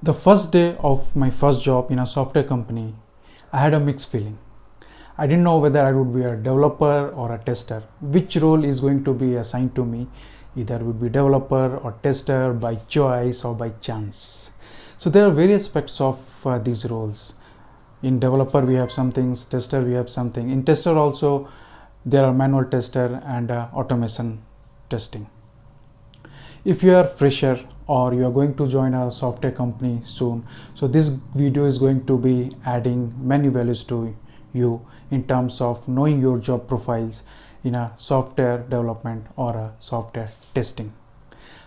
The first day of my first job in a software company, I had a mixed feeling. I didn't know whether I would be a developer or a tester. Which role is going to be assigned to me? Either I would be developer or tester by choice or by chance. So there are various aspects of these roles. In developer we have some things, tester we have something. In tester also there are manual tester and automation testing. If you are fresher or you are going to join a software company soon, so this video is going to be adding many values to you in terms of knowing your job profiles in a software development or a software testing.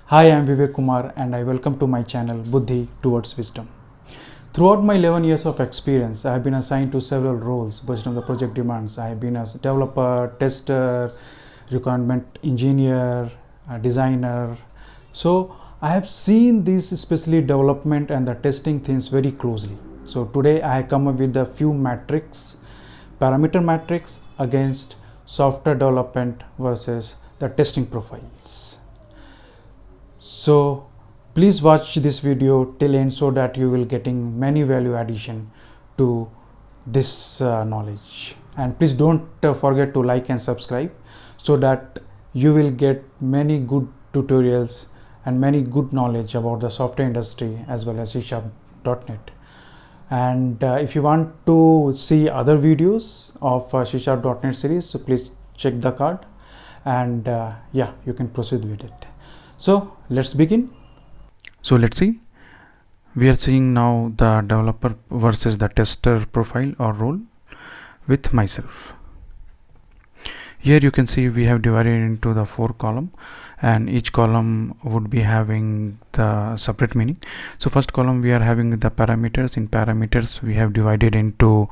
Hi, I am Vivek Kumar and I welcome to my channel Buddhi Towards Wisdom. Throughout my 11 years of experience, I have been assigned to several roles based on the project demands. I have been a developer, tester, requirement engineer, a designer. So I have seen this, especially development and the testing things, very closely. So today I have come up with a few metrics, parameter metrics against software development versus the testing profiles. So please watch this video till end so that you will getting many value addition to this knowledge. And please don't forget to like and subscribe so that you will get many good tutorials and many good knowledge about the software industry as well as C#.NET. And if you want to see other videos of C#.NET series, so please check the card and yeah, you can proceed with it. So let's begin. So let's see. We are seeing now the developer versus the tester profile or role with myself. Here you can see we have divided into the 4 column, and each column would be having the separate meaning. So first column we are having the parameters. In parameters we have divided into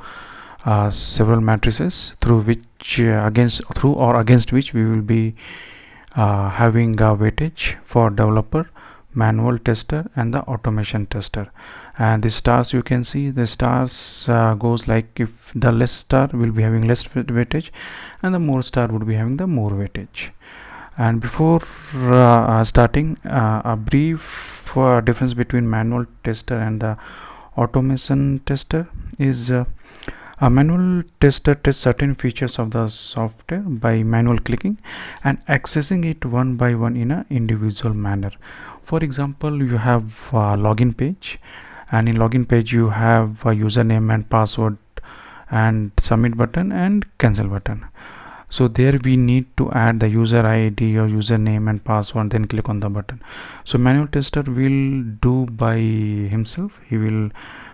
several matrices through which against which we will be having a weightage for developer, manual tester and the automation tester. And the stars, you can see the stars goes like if the less star will be having less weightage and the more star would be having the more weightage. And before starting, a brief difference between manual tester and the automation tester is a manual tester tests certain features of the software by manual clicking and accessing it one by one in an individual manner. For example, you have a login page, and in login page you have a username and password and submit button and cancel button. So there we need to add the user ID or username and password, then click on the button. So manual tester will do by himself. He will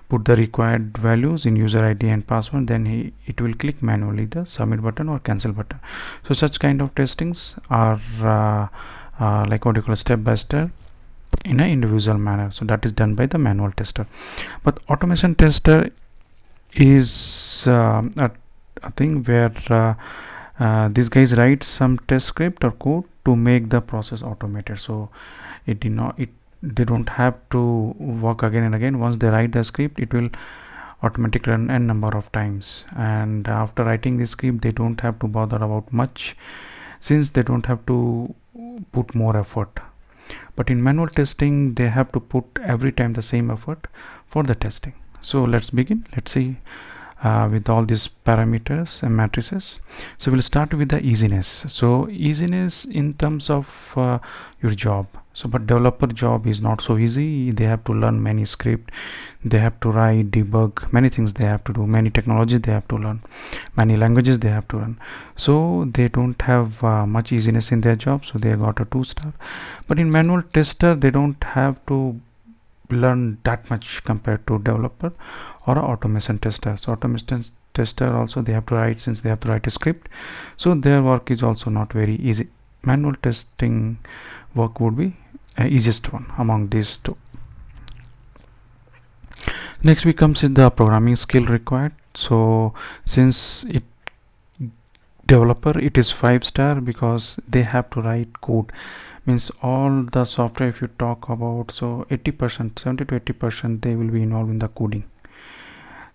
put the required values in user ID and password, then it will click manually the submit button or cancel button. So such kind of testings are like what you call step by step in an individual manner. So that is done by the manual tester. But automation tester is a thing where these guys write some test script or code to make the process automated. So they don't have to work again and again. Once they write the script, it will automatically run n number of times, and after writing the script they don't have to bother about much, since they don't have to put more effort. But in manual testing they have to put every time the same effort for the testing. So let's begin. Let's see with all these parameters and matrices. So we'll start with the easiness. So easiness in terms of your job. So but developer job is not so easy. They have to learn many script, they have to write, debug, many things they have to do, many technologies they have to learn, many languages they have to learn. So they don't have much easiness in their job, so they got a 2-star. But in manual tester they don't have to learn that much compared to developer or automation tester. So automation tester also they have to write, since they have to write a script, so their work is also not very easy. Manual testing work would be easiest one among these two. Next we comes in the programming skill required. So since it developer it is 5-star because they have to write code, means all the software if you talk about, so 80%, 70 to 80% they will be involved in the coding.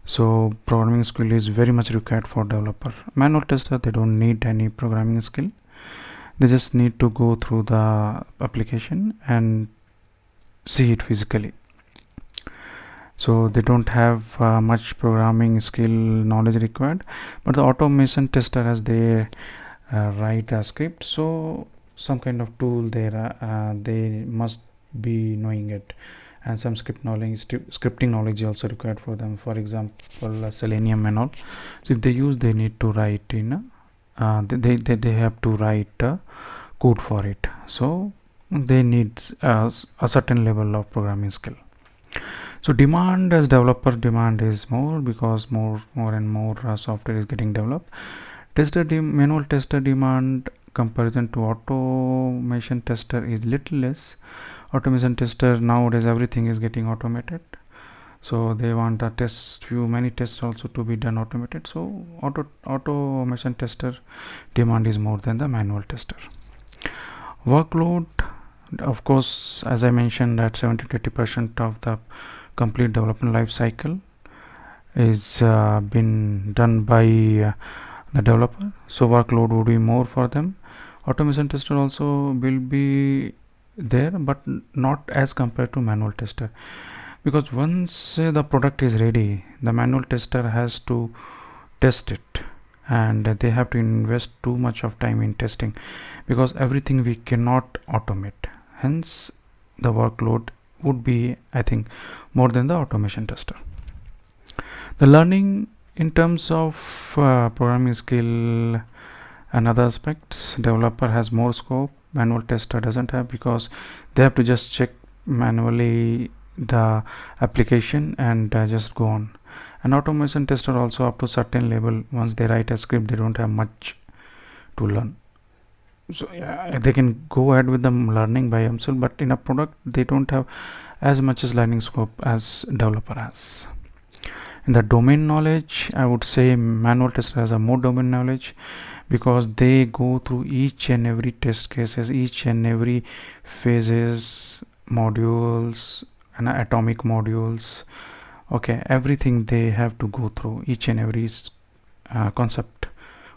So programming skill is very much required for developer. Manual tester they don't need any programming skill, they just need to go through the application and see it physically. so they don't have much programming skill knowledge required, but the automation tester, as they write a script, so some kind of tool there, they must be knowing it, and some scripting knowledge is also required for them. For example, Selenium and all. So if they use, they need to write in they have to write code for it, so they need a certain level of programming skill. So demand, as developer demand is more, because more and more software is getting developed. Manual tester demand comparison to automation tester is little less. Automation tester, nowadays everything is getting automated, so they want many tests also to be done automated. So automation tester demand is more than the manual tester. Workload, of course, as I mentioned, that 70 to 80% of the complete development life cycle is been done by the developer, so workload would be more for them. Automation tester also will be there, but not as compared to manual tester, because once the product is ready, the manual tester has to test it, and they have to invest too much of time in testing, because everything we cannot automate. Hence the workload would be, I think, more than the automation tester. The learning in terms of programming skill and other aspects, developer has more scope, manual tester doesn't have, because they have to just check manually the application and just go on. And automation tester also up to certain level, once they write a script, they don't have much to learn, so yeah, they can go ahead with the learning by themselves, but in a product they don't have as much as learning scope as developer has. In the domain knowledge, I would say manual tester has a more domain knowledge, because they go through each and every test cases, each and every phases, modules and atomic modules, okay, everything they have to go through, each and every concept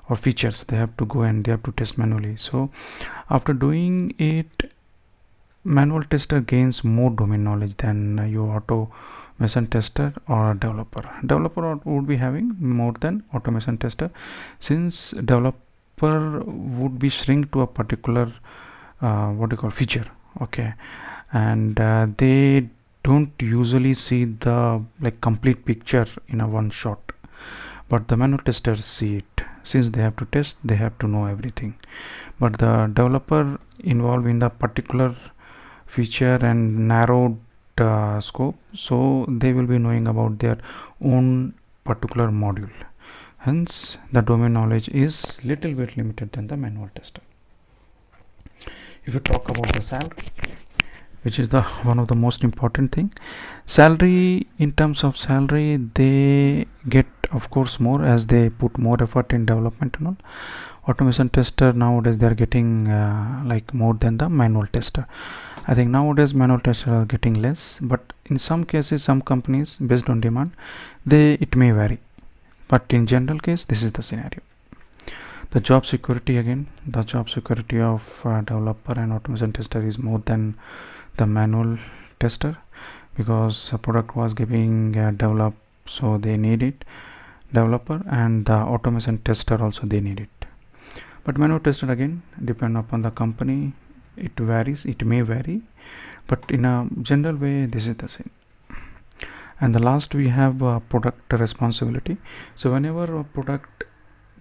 or features they have to go and they have to test manually. So after doing it, manual tester gains more domain knowledge than your automation tester or developer would be having more than automation tester, since developer would be shrink to a particular what you call feature, okay, and they don't usually see the complete picture in a one shot, but the manual testers see it, since they have to test, they have to know everything. But the developer involved in the particular feature and narrowed scope, so they will be knowing about their own particular module, hence the domain knowledge is little bit limited than the manual tester. If you talk about the salary, which is the one of the most important thing, salary, in terms of salary, they get of course more, as they put more effort in development and all. Automation tester nowadays they are getting more than the manual tester. I think nowadays manual tester are getting less, but in some cases, some companies, based on demand, it may vary, but in general case, this is the scenario. The job security, again, the job security of developer and automation tester is more than the manual tester, because the product was giving develop, so they need it, developer, and the automation tester also they need it. But manual tester, again, depend upon the company, it varies, it may vary, but in a general way this is the same. And the last, we have product responsibility. So whenever a product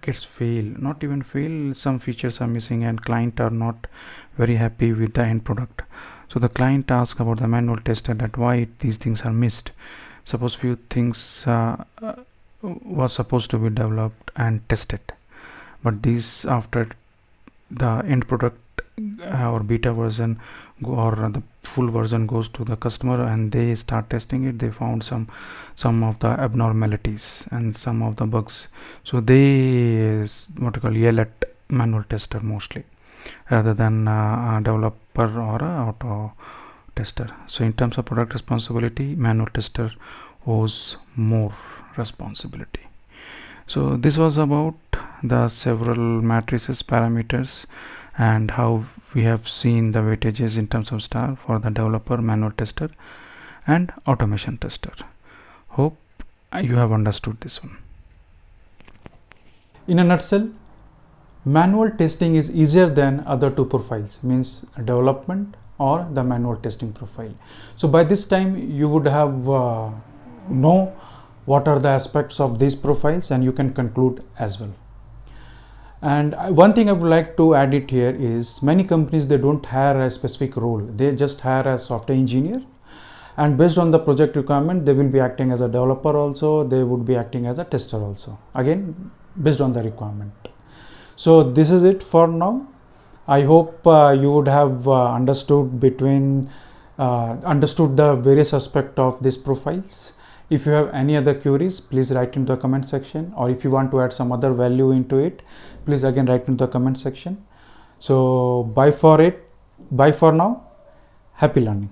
gets fail, not even fail, some features are missing and client are not very happy with the end product, so the client asks about the manual tester that why these things are missed. Suppose few things was supposed to be developed and tested, but these, after the end product or beta version or the full version goes to the customer and they start testing it, they found some of the abnormalities and some of the bugs, so they yell at manual tester mostly, rather than a developer or a auto tester. So in terms of product responsibility, manual tester owes more responsibility. So this was about the several matrices, parameters, and how we have seen the weightages in terms of star for the developer, manual tester, and automation tester. Hope you have understood this one. In a nutshell, manual testing is easier than other two profiles, means development or the manual testing profile. So by this time you would have know what are the aspects of these profiles, and you can conclude as well. And one thing I would like to add it here is, many companies, they don't hire a specific role, they just hire a software engineer, and based on the project requirement they will be acting as a developer also, they would be acting as a tester also, again based on the requirement. So this is it for now. I hope you would have understood the various aspects of these profiles. If you have any other queries, please write in the comment section, or if you want to add some other value into it, please again write in the comment section. So bye for now. Happy learning.